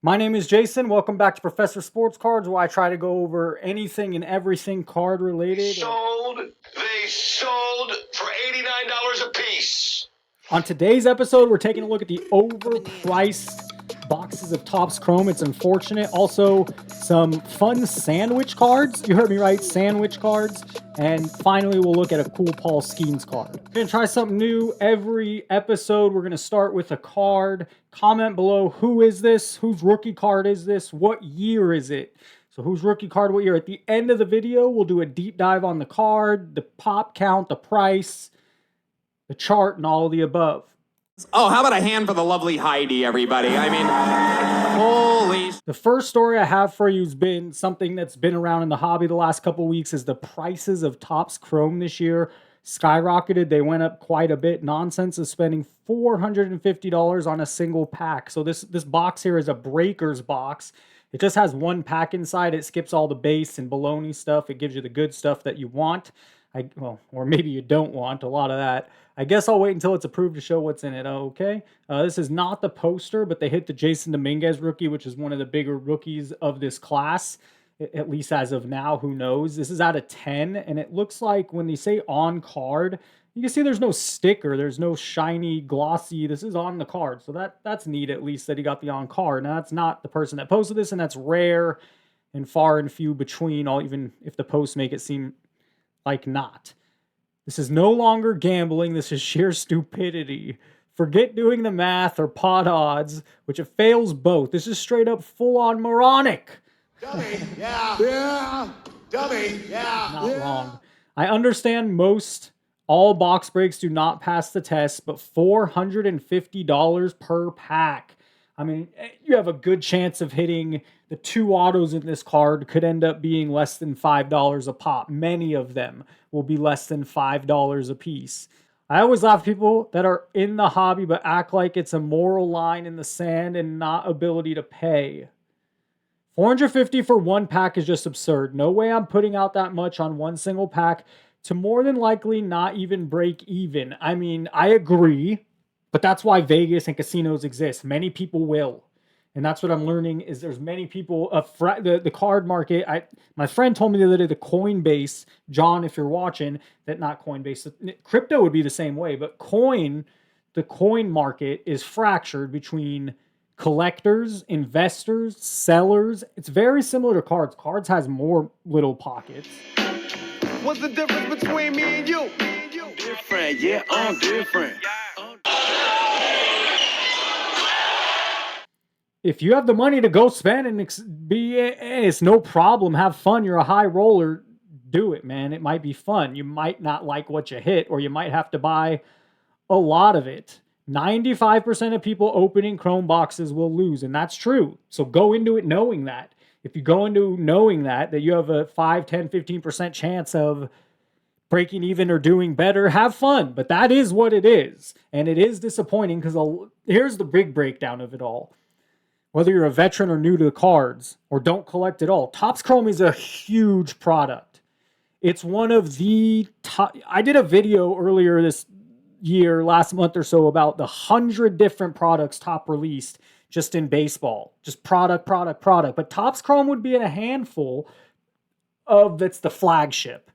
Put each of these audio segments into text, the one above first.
My name is Jason. Welcome back to Professor Sports Cards, where I try to go over anything and everything card related. They sold for $89 a piece. On today's episode, we're taking a look at the overpriced boxes of Topps Chrome. It's unfortunate. Also, some fun sandwich cards. You heard me right, sandwich cards. And finally, we'll look at a cool Paul Skenes card. We're going to try something new every episode. We're going to start with a card. Comment below, who is this? Whose rookie card is this? What year is it? So whose rookie card, what year? At the end of the video, we'll do a deep dive on the card, the pop count, the price, the chart, and all of the above. Oh, how about a hand for the lovely Heidi, everybody? I mean, holy... The first story I have for you has been something that's been around in the hobby the last couple of weeks. Is the prices of Topps Chrome this year skyrocketed. They went up quite a bit. Nonsense is spending $450 on a single pack. So this box here is a breaker's box. It just has one pack inside. It skips all the base and baloney stuff. It gives you the good stuff that you want. Or maybe you don't want a lot of that. I guess I'll wait until it's approved to show what's in it. Okay. This is not the poster, but they hit the Jason Dominguez rookie, which is one of the bigger rookies of this class, at least as of now. Who knows? This is out of 10, and it looks like when they say on card, you can see there's no sticker. There's no shiny, glossy. This is on the card. So that's neat, at least, that he got the on card. Now, that's not the person that posted this, and that's rare and far and few between, even if the posts make it seem like not. This is no longer gambling. This is sheer stupidity. Forget doing the math or pot odds, which it fails both. This is straight up full-on moronic. Dummy, yeah. Dummy, yeah. Not wrong. I understand all box breaks do not pass the test, but $450 per pack. I mean, you have a good chance of hitting the two autos in this card could end up being less than $5 a pop. Many of them will be less than $5 a piece. I always laugh at people that are in the hobby but act like it's a moral line in the sand and not ability to pay. $450 for one pack is just absurd. No way I'm putting out that much on one single pack to more than likely not even break even. I mean, I agree. But that's why Vegas and casinos exist. Many people will. And that's what I'm learning is there's many people, the card market. My friend told me the other day, the Coinbase, John, if you're watching, that not Coinbase, crypto would be the same way. But the coin market is fractured between collectors, investors, sellers. It's very similar to cards. Cards has more little pockets. What's the difference between me and you? Different, yeah, I'm different. If you have the money to go spend and it's no problem, have fun, you're a high roller, do it, man. It might be fun. You might not like what you hit, or you might have to buy a lot of it. 95% of people opening Chrome boxes will lose, and that's true. So go into it knowing that. If you go into knowing that you have a 5, 10, 15% chance of breaking even or doing better, have fun. But that is what it is. And it is disappointing because here's the big breakdown of it all. Whether you're a veteran or new to the cards or don't collect at all, Topps Chrome is a huge product. It's one of the top. I did a video earlier this year, last month or so, about the 100 different products Top released just in baseball. Just product. But Topps Chrome would be in a handful that's the flagship.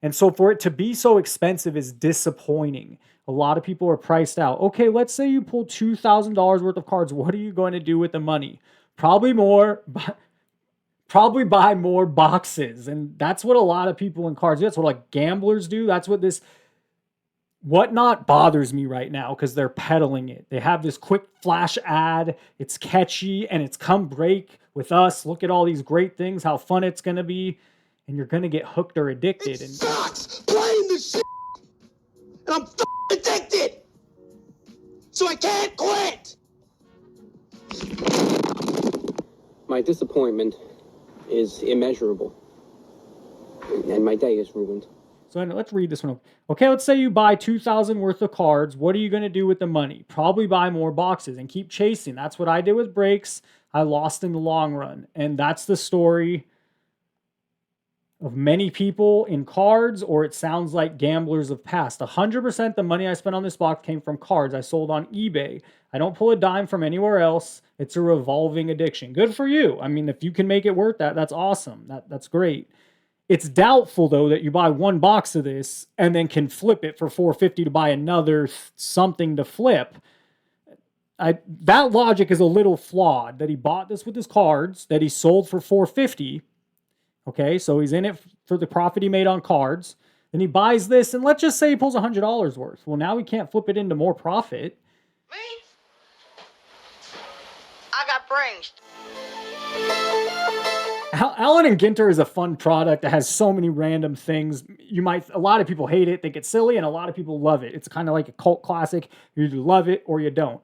And so for it to be so expensive is disappointing. A lot of people are priced out. Okay, let's say you pull $2,000 worth of cards. What are you going to do with the money? Probably buy more boxes. And that's what a lot of people in cards do. That's what like gamblers do. That's what this Whatnot bothers me right now because they're peddling it. They have this quick flash ad. It's catchy and it's come break with us. Look at all these great things, how fun it's going to be. And you're going to get hooked or addicted. It sucks playing this shit. And I'm addicted. So I can't quit. My disappointment is immeasurable. And my day is ruined. So let's read this one. Okay, let's say you buy $2,000 worth of cards. What are you going to do with the money? Probably buy more boxes and keep chasing. That's what I did with breaks. I lost in the long run. And that's the story of many people in cards, or it sounds like gamblers of past. 100% the money I spent on this box came from cards I sold on eBay. I don't pull a dime from anywhere else. It's a revolving addiction. Good for you. I mean, if you can make it worth that, that's awesome. That's great. It's doubtful, though, that you buy one box of this and then can flip it for $450 to buy another something to flip. That logic is a little flawed, that he bought this with his cards, that he sold for $450. Okay, so he's in it for the profit he made on cards. Then he buys this, and let's just say he pulls $100 worth. Well, now he can't flip it into more profit. Me? I got brains. Allen and Ginter is a fun product that has so many random things. A lot of people hate it, think it's silly, and a lot of people love it. It's kind of like a cult classic. You either love it or you don't.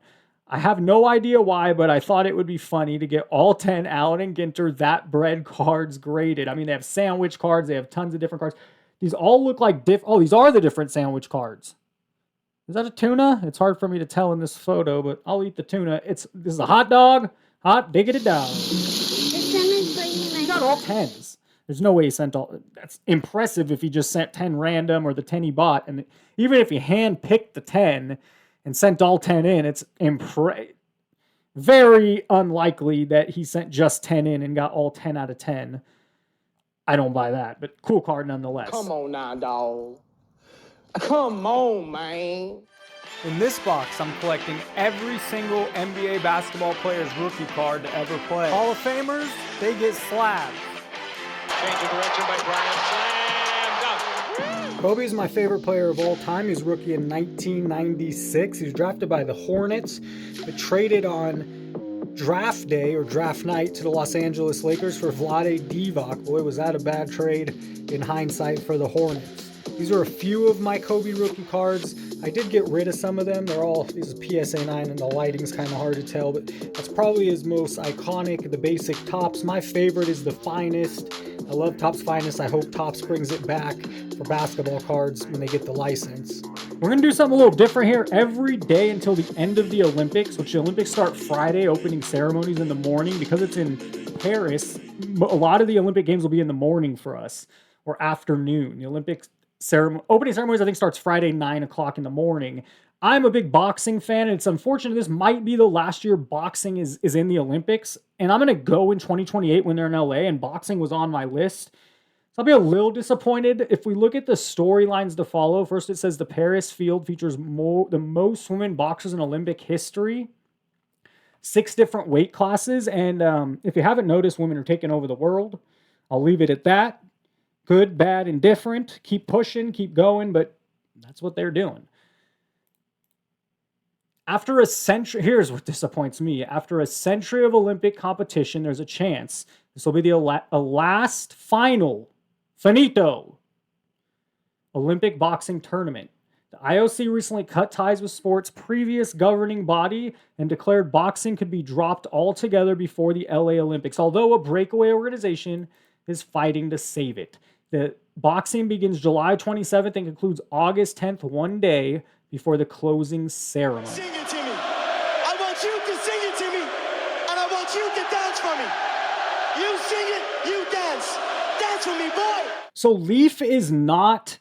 I have no idea why, but I thought it would be funny to get all 10 Allen and Ginter That Bread cards graded. I mean, they have sandwich cards. They have tons of different cards. These all look like these are the different sandwich cards. Is that a tuna? It's hard for me to tell in this photo, but I'll eat the tuna. This is a hot dog. Hot diggity dog. He got all 10s. There's no way he sent all. That's impressive if he just sent 10 random or the 10 he bought. And even if he hand-picked the 10 and sent all 10 in, it's very unlikely that he sent just 10 in and got all 10 out of 10. I don't buy that, but cool card nonetheless. Come on now, dog. Come on, man. In this box, I'm collecting every single NBA basketball player's rookie card to ever play. Hall of Famers, they get slabbed. Change of direction by Bryant. Slam dunk. Kobe is my favorite player of all time. He's rookie in 1996. He was drafted by the Hornets, but traded on draft day or draft night to the Los Angeles Lakers for Vlade Divac. Boy, was that a bad trade in hindsight for the Hornets. These are a few of my Kobe rookie cards. I did get rid of some of them. This is PSA 9 and the lighting's kind of hard to tell, but that's probably his most iconic, the basic Topps. My favorite is the Finest. I love Topps Finest. I hope Topps brings it back for basketball cards when they get the license. We're going to do something a little different here. Every day until the end of the Olympics, which the Olympics start Friday, opening ceremonies in the morning. Because it's in Paris, a lot of the Olympic games will be in the morning for us, or afternoon. The Olympics opening ceremonies, I think, starts Friday, 9 o'clock in the morning. I'm a big boxing fan, and it's unfortunate this might be the last year boxing is in the Olympics, and I'm going to go in 2028 when they're in LA, and boxing was on my list. So I'll be a little disappointed. If we look at the storylines to follow, first it says the Paris field features the most women boxers in Olympic history. 6 different weight classes, and if you haven't noticed, women are taking over the world. I'll leave it at that. Good, bad, and different. Keep pushing, keep going, but that's what they're doing. After a century, here's what disappoints me. After a century of Olympic competition, there's a chance this will be the last finito Olympic boxing tournament. The IOC recently cut ties with sport's previous governing body and declared boxing could be dropped altogether before the LA Olympics, although a breakaway organization is fighting to save it. The boxing begins July 27th and concludes August 10th, one day before the closing ceremony. Sing it to me. I want you to sing it to me. And I want you to dance for me. You sing it, you dance. Dance for me, boy. So Leaf is not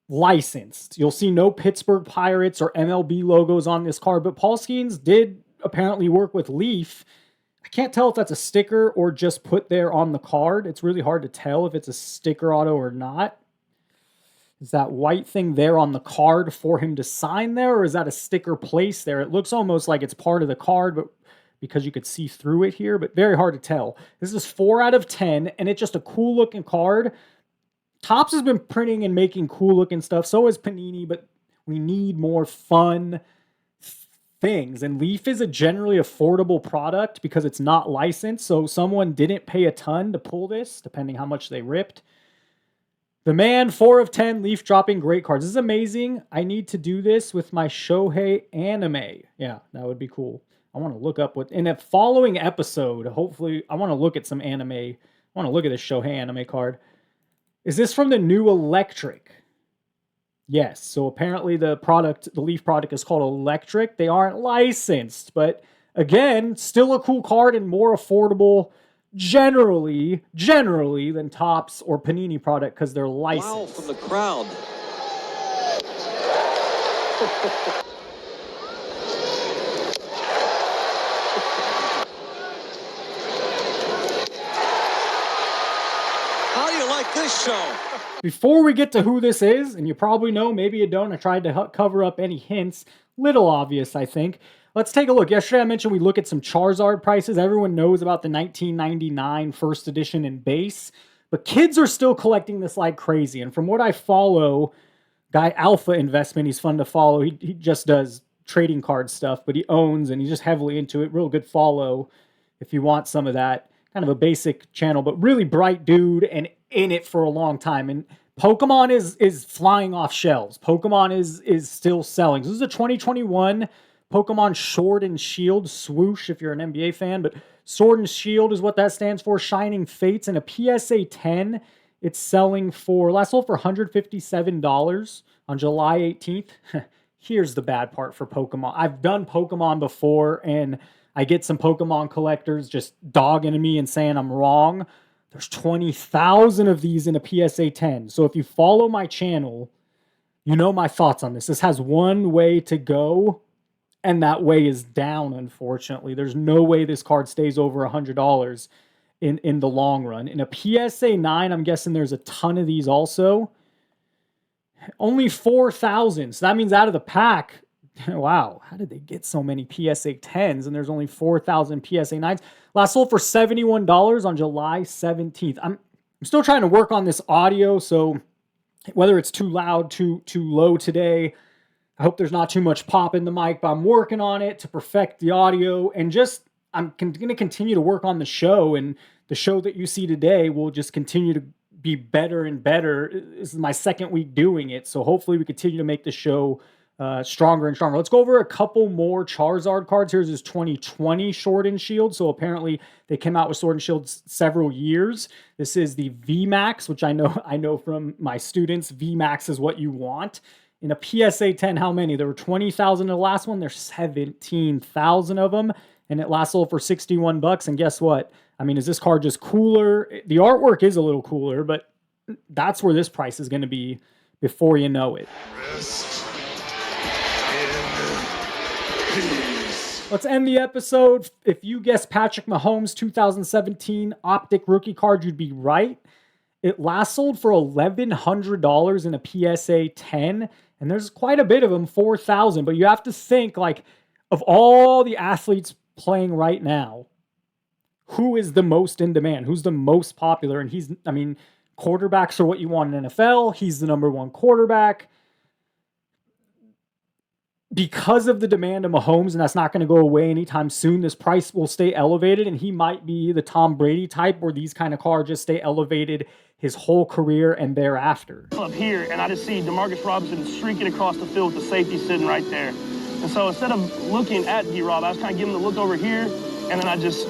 licensed. You'll see no Pittsburgh Pirates or MLB logos on this card, but Paul Skenes did apparently work with Leaf. I can't tell if that's a sticker or just put there on the card. It's really hard to tell if it's a sticker auto or not. Is that white thing there on the card for him to sign there, or is that a sticker placed there? It looks almost like it's part of the card, but because you could see through it here, but very hard to tell. This is 4 out of 10, and it's just a cool looking card. Topps has been printing and making cool looking stuff. So has Panini, but we need more fun things. And Leaf is a generally affordable product because it's not licensed. So someone didn't pay a ton to pull this, depending how much they ripped. The man, 4 of 10, Leaf dropping great cards. This is amazing. I need to do this with my Shohei anime. Yeah, that would be cool. I want to look up what, in a following episode, hopefully, I want to look at some anime. I want to look at this Shohei anime card. Is this from the new Electric? Yes. So apparently the Leaf product is called Electric. They aren't licensed, but again, still a cool card and more affordable generally than Topps or Panini product because they're licensed. Wow from the crowd. How do you like this show? Before we get to who this is, and you probably know, maybe you don't, I tried to cover up any hints. Little obvious, I think. Let's take a look. Yesterday I mentioned we look at some Charizard prices. Everyone knows about the 1999 first edition in base, but kids are still collecting this like crazy. And from what I follow, guy Alpha Investment, he's fun to follow. He just does trading card stuff, but he owns and he's just heavily into it. Real good follow if you want some of that. Kind of a basic channel, but really bright dude and in it for a long time. And Pokemon is flying off shelves. Pokemon is still selling. This is a 2021 Pokemon Sword and Shield swoosh if you're an NBA fan, but Sword and Shield is what that stands for. Shining Fates, and a PSA 10. It's selling for, last sold for $157 on July 18th. Here's the bad part for Pokemon. I've done Pokemon before, and I get some Pokemon collectors just dogging me and saying I'm wrong. There's 20,000 of these in a PSA 10. So if you follow my channel, you know my thoughts on this. This has one way to go, and that way is down, unfortunately. There's no way this card stays over $100 in the long run. In a PSA 9, I'm guessing there's a ton of these also. Only 4,000. So that means out of the pack, wow, how did they get so many PSA 10s and there's only 4,000 PSA 9s? Last sold for $71 on July 17th. I'm still trying to work on this audio, so whether it's too loud, too low today, I hope there's not too much pop in the mic, but I'm working on it to perfect the audio, and just I'm going to continue to work on the show, and the show that you see today will just continue to be better and better. This is my second week doing it, so hopefully we continue to make the show stronger and stronger. Let's go over a couple more Charizard cards. Here's his 2020 Sword and Shield. So apparently they came out with Sword and Shield several years. This is the VMAX, which I know from my students, VMAX is what you want. In a PSA 10, how many? There were 20,000 in the last one. There's 17,000 of them, and it last sold for $61. And guess what? I mean, is this card just cooler? The artwork is a little cooler, but that's where this price is going to be before you know it. Let's end the episode. If you guessed Patrick Mahomes 2017 Optic rookie card, you'd be right. It last sold for $1,100 in a PSA 10, and there's quite a bit of them, 4,000. But you have to think, like, of all the athletes playing right now, who is the most in demand? Who's the most popular? And quarterbacks are what you want in NFL. He's the number one quarterback. Because of the demand of Mahomes, and that's not going to go away anytime soon, this price will stay elevated, and he might be the Tom Brady type where these kind of cards just stay elevated his whole career and thereafter. Up here, and I just see DeMarcus Robinson streaking across the field with the safety sitting right there. And so instead of looking at D-Rob, I was kind of giving him the look over here, and then I just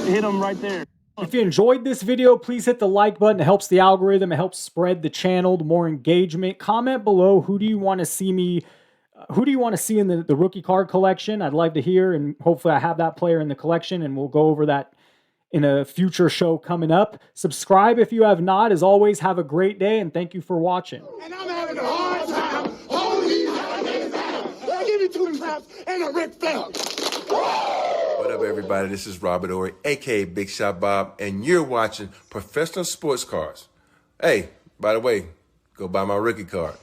hit him right there. If you enjoyed this video, please hit the like button. It helps the algorithm. It helps spread the channel, the more engagement. Comment below, who do you want to see in the rookie card collection? I'd like to hear, and hopefully I have that player in the collection, and we'll go over that in a future show coming up. Subscribe if you have not. As always, have a great day, and thank you for watching. And I'm having a hard time holding these alligators down. I give you 2 claps and a Ric Flair. What up, everybody? This is Robert Ory, a.k.a. Big Shot Bob, and you're watching Professional Sports Cards. Hey, by the way, go buy my rookie card.